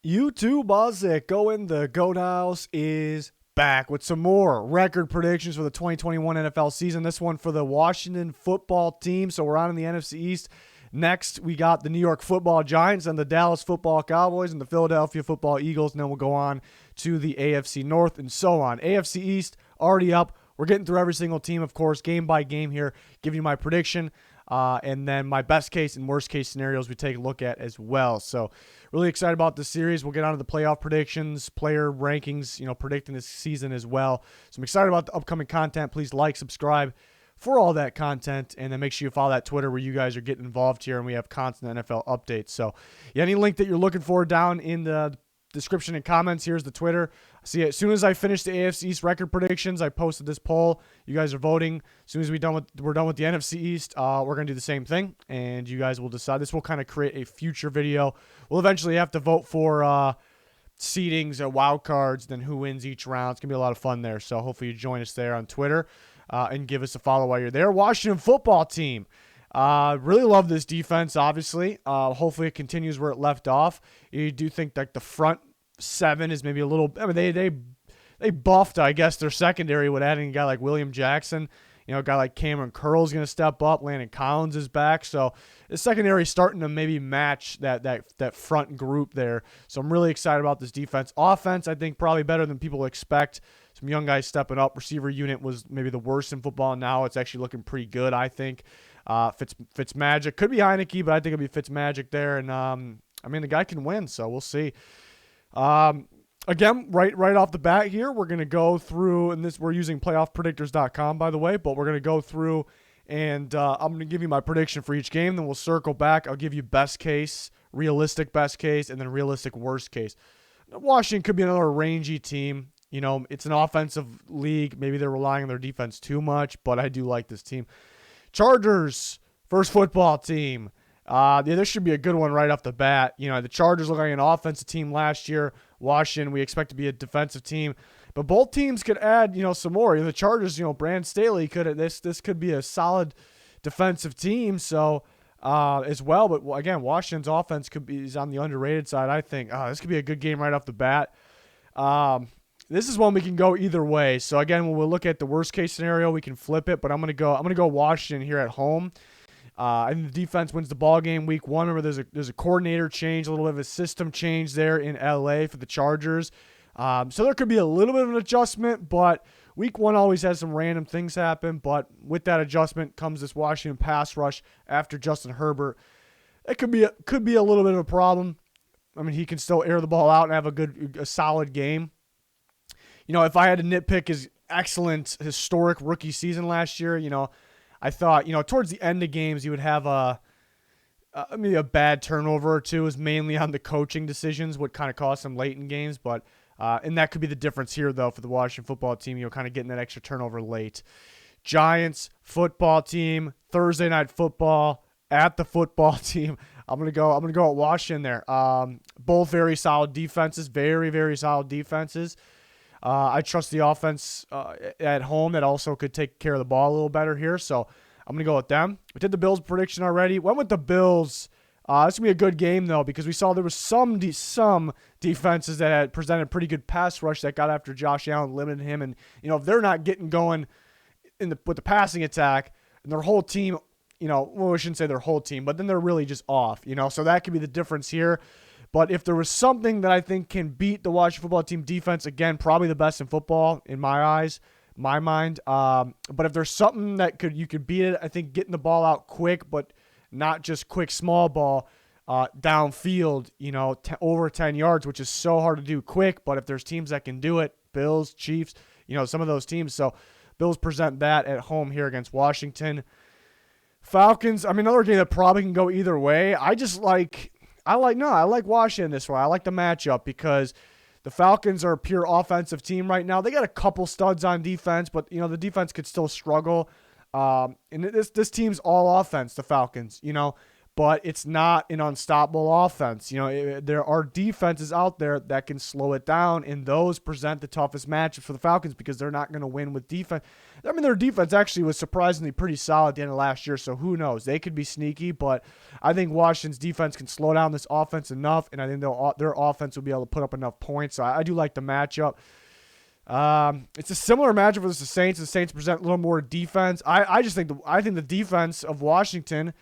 YouTube Buzz at Go in the Goat House is back with some more record predictions for the 2021 NFL season. This one for the Washington football team. So we're on in the NFC East. Next, we got the New York football Giants and the Dallas football Cowboys and the Philadelphia football Eagles. And then we'll go on to the AFC North and so on. AFC East already up. We're getting through every single team, of course, game by game here, giving you my prediction. And then my best case and worst case scenarios we take a look at as well. So really excited about this series. We'll get on to the playoff predictions, player rankings, predicting this season as well. So I'm excited about the upcoming content. Please like, subscribe for all that content. And then make sure you follow that Twitter where you guys are getting involved here and we have constant NFL updates. So any link that you're looking for down in the description and comments, here's the Twitter. See, as soon as I finish the AFC East record predictions, I posted this poll. You guys are voting. As soon as we're done with the NFC East, we're going to do the same thing, and you guys will decide. This will kind of create a future video. We'll eventually have to vote for seedings, wild cards, then who wins each round. It's going to be a lot of fun there, so hopefully you join us there on Twitter and give us a follow while you're there. Washington football team. Really love this defense, obviously. Hopefully it continues where it left off. You do think that the front seven is maybe a little, they buffed, I guess, their secondary with adding a guy like William Jackson. A guy like Cameron Curl's going to step up. Landon Collins is back. So the secondary is starting to maybe match that front group there. So I'm really excited about this defense. Offense, I think, probably better than people expect. Some young guys stepping up. Receiver unit was maybe the worst in football. Now it's actually looking pretty good, I think. Fitzmagic. Could be Heineke, but I think it'll be Fitzmagic there. And, the guy can win, so we'll see. Again, right off the bat here, we're going to go through, and we're using playoffpredictors.com, by the way, but we're going to go through, and I'm going to give you my prediction for each game. Then we'll circle back. I'll give you best case, realistic best case, and then realistic worst case. Washington could be another rangy team. It's an offensive league. Maybe they're relying on their defense too much, but I do like this team. Chargers, first football team. This should be a good one right off the bat. The Chargers look like an offensive team last year. Washington, we expect to be a defensive team. But both teams could add, some more. The Chargers, Brand Staley this could be a solid defensive team. So as well. But again, Washington's offense is on the underrated side. I think this could be a good game right off the bat. This is one we can go either way. So again, when we look at the worst case scenario, we can flip it. But I'm gonna go Washington here at home. And the defense wins the ball game week one. Remember, there's a coordinator change, a little bit of a system change there in LA for the Chargers. So there could be a little bit of an adjustment, but week one always has some random things happen. But with that adjustment comes this Washington pass rush after Justin Herbert. It could be a little bit of a problem. He can still air the ball out and have a solid game. If I had to nitpick his excellent historic rookie season last year, I thought, towards the end of games, he would have maybe a bad turnover or two. Is mainly on the coaching decisions, what kind of cost him late in games. But and that could be the difference here, though, for the Washington football team. Kind of getting that extra turnover late. Giants football team, Thursday night football at the football team. I'm gonna go at Washington there. Both very solid defenses, very very solid defenses. I trust the offense at home that also could take care of the ball a little better here. So I'm going to go with them. We did the Bills prediction already. Went with the Bills. This is going to be a good game, though, because we saw there was some defenses that had presented pretty good pass rush that got after Josh Allen, limited him. And, if they're not getting going with the passing attack and their whole team, well, we shouldn't say their whole team, but then they're really just off, So that could be the difference here. But if there was something that I think can beat the Washington football team defense, again, probably the best in football in my mind. But if there's something that you could beat it, I think getting the ball out quick, but not just quick small ball downfield, over 10 yards, which is so hard to do quick. But if there's teams that can do it, Bills, Chiefs, some of those teams. So Bills present that at home here against Washington. Falcons, another game that probably can go either way. I like Washington this way. I like the matchup because the Falcons are a pure offensive team right now. They got a couple studs on defense, but the defense could still struggle. And this team's all offense, the Falcons. but it's not an unstoppable offense. There are defenses out there that can slow it down, and those present the toughest matchups for the Falcons because they're not going to win with defense. I mean, their defense actually was surprisingly pretty solid at the end of last year, so who knows? They could be sneaky, but I think Washington's defense can slow down this offense enough, and I think their offense will be able to put up enough points. So I do like the matchup. It's a similar matchup versus the Saints. The Saints present a little more defense. I think the defense of Washington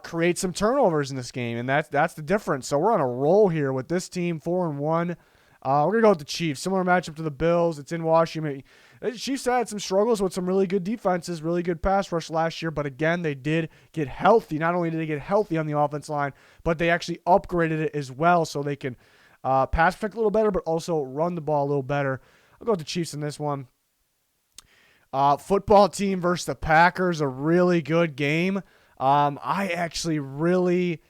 create some turnovers in this game, and that's the difference. So we're on a roll here with this team, 4-1. We're gonna go with the Chiefs. Similar matchup to the Bills. It's in Washington. The Chiefs had some struggles with some really good defenses, really good pass rush last year, but again, they did get healthy. Not only did they get healthy on the offense line, but they actually upgraded it as well, so they can pass protect a little better, but also run the ball a little better. I'll go with the Chiefs in this one. Football team versus the Packers, a really good game. I actually really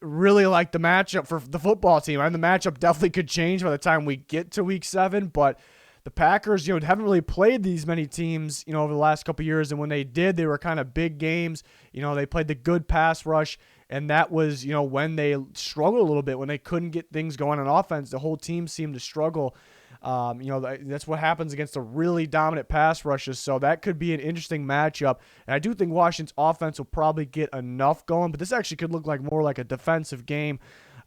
like the matchup for the football team. The matchup definitely could change by the time we get to week 7, but the Packers, haven't really played these many teams, over the last couple of years, and when they did, they were kind of big games. They played the good pass rush, and that was, when they struggled a little bit, when they couldn't get things going on offense, the whole team seemed to struggle. That's what happens against the really dominant pass rushes. So that could be an interesting matchup. And I do think Washington's offense will probably get enough going, but this actually could look like more like a defensive game.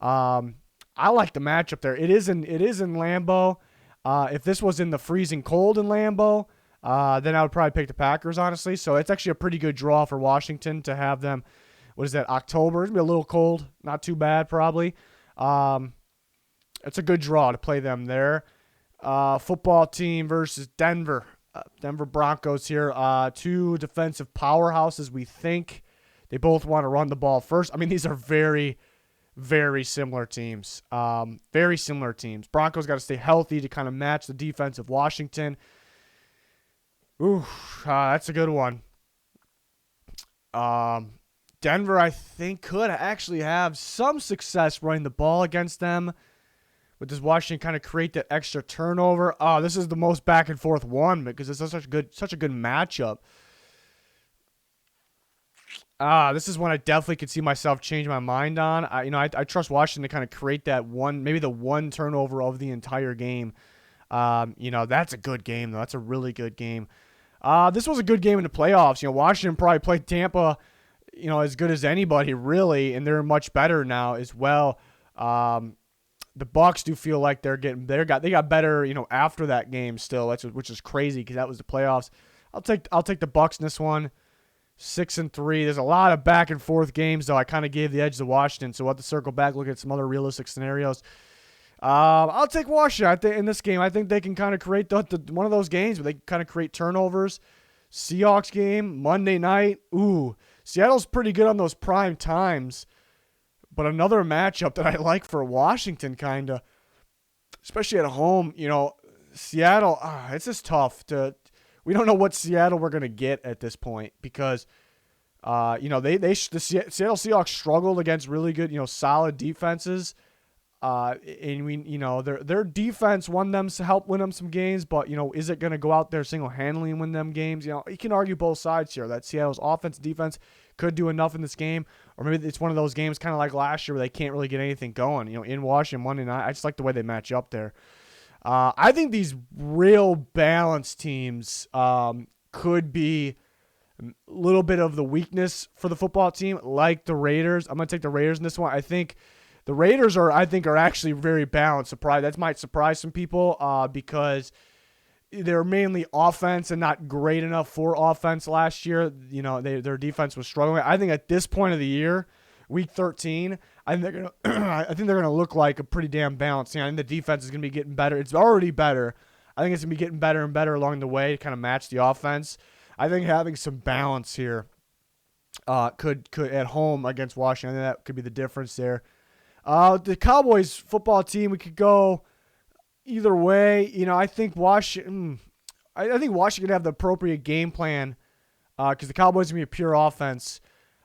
I like the matchup there. It is in Lambeau. If this was in the freezing cold in Lambeau, then I would probably pick the Packers, honestly. So it's actually a pretty good draw for Washington to have them. What is that, October? It's going to be a little cold. Not too bad, probably. It's a good draw to play them there. Football team versus Denver. Denver Broncos here. Two defensive powerhouses, we think. They both want to run the ball first. I mean, these are very, very similar teams. Very similar teams. Broncos got to stay healthy to kind of match the defense of Washington. Ooh, that's a good one. Denver, I think, could actually have some success running the ball against them. But does Washington kind of create that extra turnover? Oh, this is the most back and forth one because it's such a good matchup. This is one I definitely could see myself change my mind on. I trust Washington to kind of create that one, maybe the one turnover of the entire game. That's a good game though. That's a really good game. This was a good game in the playoffs. Washington probably played Tampa, as good as anybody really, and they're much better now as well. The Bucs do feel like they got better, after that game still, which is crazy because that was the playoffs. I'll take the Bucs in this one, 6-3. There's a lot of back and forth games though. I kind of gave the edge to Washington, so we'll have to circle back, look at some other realistic scenarios. I'll take Washington. I think in this game, I think they can kind of create one of those games where they kind of create turnovers. Seahawks game Monday night. Ooh, Seattle's pretty good on those prime times. But another matchup that I like for Washington, kind of, especially at home, Seattle, it's just tough we don't know what Seattle we're going to get at this point because, the Seattle Seahawks struggled against really good, solid defenses. And their defense helped win them some games, but, is it going to go out there single-handedly and win them games? You can argue both sides here that Seattle's offense, defense could do enough in this game, or maybe it's one of those games kind of like last year where they can't really get anything going, in Washington Monday night. I just like the way they match up there. I think these real balanced teams could be a little bit of the weakness for the football team, like the Raiders. I'm going to take the Raiders in this one. I think the Raiders are actually very balanced. That might surprise some people because they're mainly offense and not great enough for offense last year. Their defense was struggling. I think at this point of the year, week 13, I think they're gonna look like a pretty damn balanced team. I think the defense is gonna be getting better. It's already better. I think it's gonna be getting better and better along the way to kind of match the offense. I think having some balance here could at home against Washington. I think that could be the difference there. The Cowboys football team, we could go either way. I think Washington could have the appropriate game plan because the Cowboys are going to be a pure offense.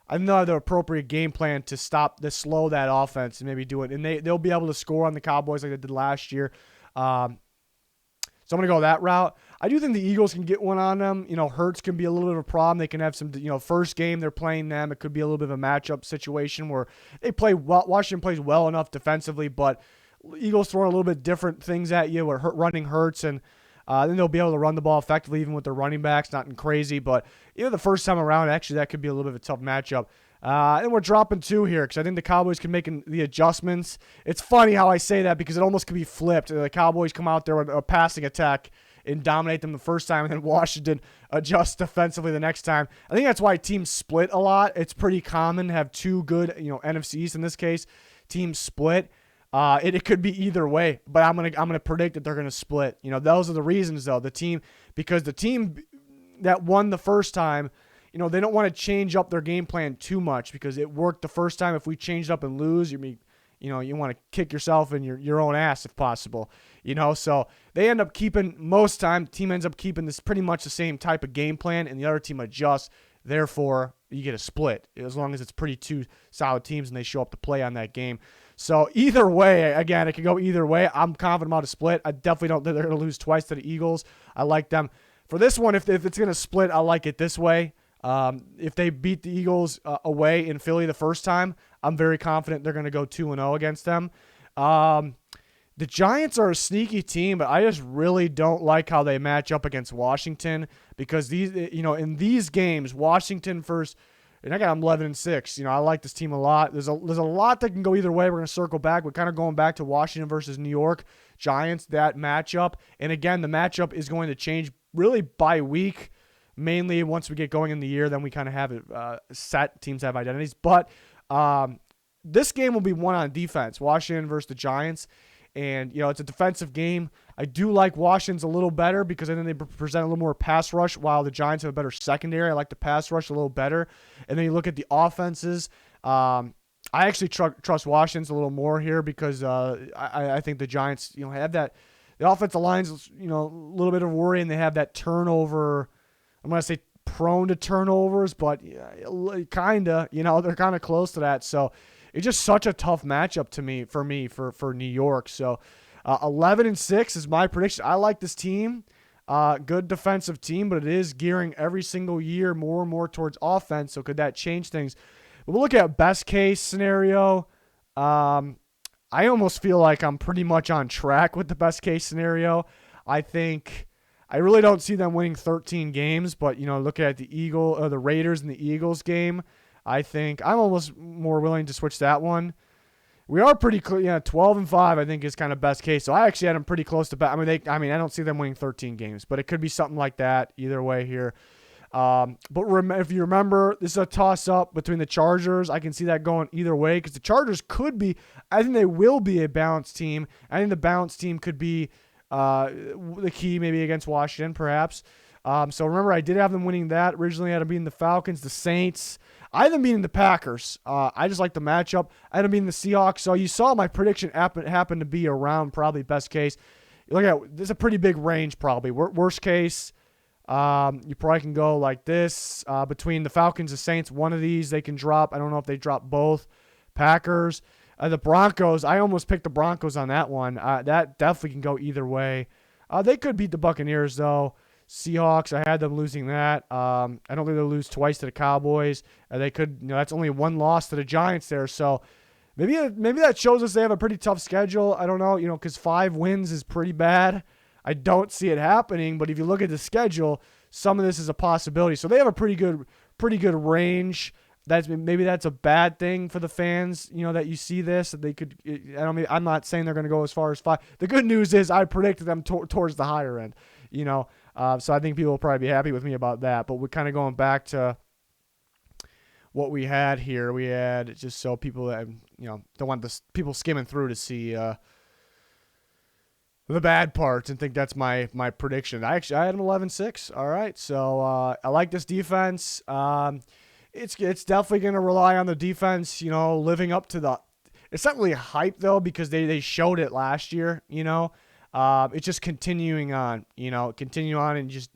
I think they'll have the appropriate game plan to slow that offense and maybe do it. And they'll be able to score on the Cowboys like they did last year. So So I'm going to go that route. I do think the Eagles can get one on them. Hurts can be a little bit of a problem. They can have some, first game they're playing them. It could be a little bit of a matchup situation where they play well. Washington plays well enough defensively, but Eagles throwing a little bit different things at you or running Hurts, and then they'll be able to run the ball effectively even with their running backs. Nothing crazy, but the first time around, actually, that could be a little bit of a tough matchup. And we're dropping 2 here because I think the Cowboys can make the adjustments. It's funny how I say that because it almost could be flipped. The Cowboys come out there with a passing attack and dominate them the first time, and then Washington adjusts defensively the next time. I think that's why teams split a lot. It's pretty common to have 2 good, NFCs in this case, teams split. It could be either way, but I'm gonna predict that they're gonna split. Those are the reasons though. Because the team that won the first time, they don't want to change up their game plan too much because it worked the first time. If we change it up and lose, you want to kick yourself in your own ass if possible. So they end up keeping, most time, the team ends up keeping this pretty much the same type of game plan, and the other team adjusts. Therefore, you get a split as long as it's pretty 2 solid teams and they show up to play on that game. So either way, again, it could go either way. I'm confident about a split. I definitely don't think they're going to lose twice to the Eagles. I like them. For this one, if it's going to split, I like it this way. If they beat the Eagles away in Philly the first time, I'm very confident they're going to go 2-0 against them. The Giants are a sneaky team, but I just really don't like how they match up against Washington because in these games, Washington first, and I got them 11-6. I like this team a lot. There's a lot that can go either way. We're going to circle back. We're kind of going back to Washington versus New York Giants, that matchup. And again, the matchup is going to change really by week. Mainly once we get going in the year, then we kind of have it set. Teams have identities. But this game will be one on defense, Washington versus the Giants. And, it's a defensive game. I do like Washington's a little better because I think they present a little more pass rush while the Giants have a better secondary. I like the pass rush a little better. And then you look at the offenses. I actually trust Washington's a little more here because I think the Giants, have that. The offensive line's, a little bit of worry, and they have that turnover. I'm going to say prone to turnovers, but kind of, they're kind of close to that. So it's just such a tough matchup for New York. So 11-6 is my prediction. I like this team. Good defensive team, but it is gearing every single year more and more towards offense. So could that change things? We'll look at best case scenario. I almost feel like I'm pretty much on track with the best case scenario. I really don't see them winning 13 games, but looking at the Raiders and the Eagles game, I think I'm almost more willing to switch that one. We are pretty close. 12-5 I think is kind of best case. So I actually had them pretty close to. I don't see them winning 13 games, but it could be something like that either way here. But if you remember, this is a toss-up between the Chargers. I can see that going either way because the Chargers could be. I think they will be a balanced team. I think the balanced team could be the key maybe against Washington perhaps. So remember, I did have them winning that. Originally I had them beating the Falcons, the Saints. I had them beating the Packers. I just like the matchup. I had them beating the Seahawks. So you saw my prediction happen to be around probably best case. You look at there's a pretty big range probably. Worst case, you probably can go like this. Between the Falcons and Saints, one of these they can drop. I don't know if they drop both. Packers. The Broncos, I almost picked the Broncos on that one. That definitely can go either way. They could beat the Buccaneers, though. Seahawks, I had them losing that. I don't think they'll lose twice to the Cowboys. They could, that's only one loss to the Giants there. So maybe that shows us they have a pretty tough schedule. I don't know, because 5 wins is pretty bad. I don't see it happening, but if you look at the schedule, some of this is a possibility. So they have a pretty good range. Maybe that's a bad thing for the fans, that you see this. They could. I'm not saying they're going to go as far as 5. The good news is I predicted them towards the higher end, So I think people will probably be happy with me about that. But we're kind of going back to what we had here. We had just so people that don't want people skimming through to see the bad parts and think that's my prediction. I had an 11-6. All right, so I like this defense. It's definitely going to rely on the defense, living up to the. It's not really hype though because they showed it last year, It's just continuing on, and just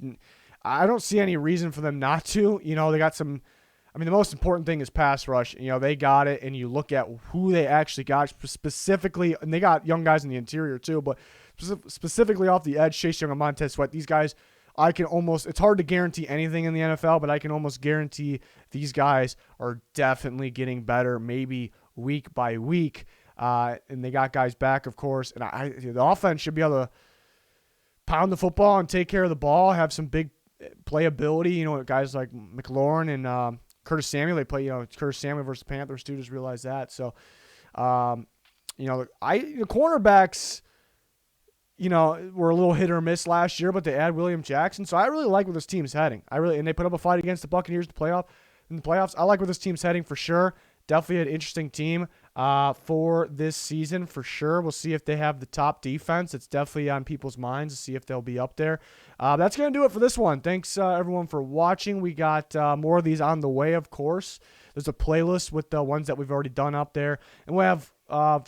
I don't see any reason for them not to. They got some. The most important thing is pass rush. They got it, and you look at who they actually got specifically, and they got young guys in the interior too. But specifically off the edge, Chase Young and Montez Sweat. These guys, it's hard to guarantee anything in the NFL, but I can almost guarantee these guys are definitely getting better, maybe week by week. And they got guys back, of course. And the offense should be able to pound the football and take care of the ball, have some big playability. You know, guys like McLaurin and Curtis Samuel, they play, Curtis Samuel versus Panthers too, just realized that. So, the cornerbacks, were a little hit or miss last year, but they add William Jackson. So I really like where this team's heading. And they put up a fight against the Buccaneers in the playoffs. I like where this team's heading for sure. Definitely an interesting team for this season for sure. We'll see if they have the top defense. It's definitely on people's minds to see if they'll be up there. That's going to do it for this one. Thanks, everyone, for watching. We got more of these on the way, of course. There's a playlist with the ones that we've already done up there. And we'll have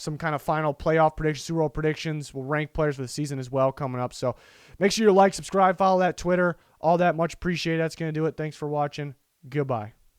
some kind of final playoff predictions, Super Bowl predictions. We'll rank players for the season as well coming up. So make sure you like, subscribe, follow that Twitter, all that. Much appreciated. That's going to do it. Thanks for watching. Goodbye.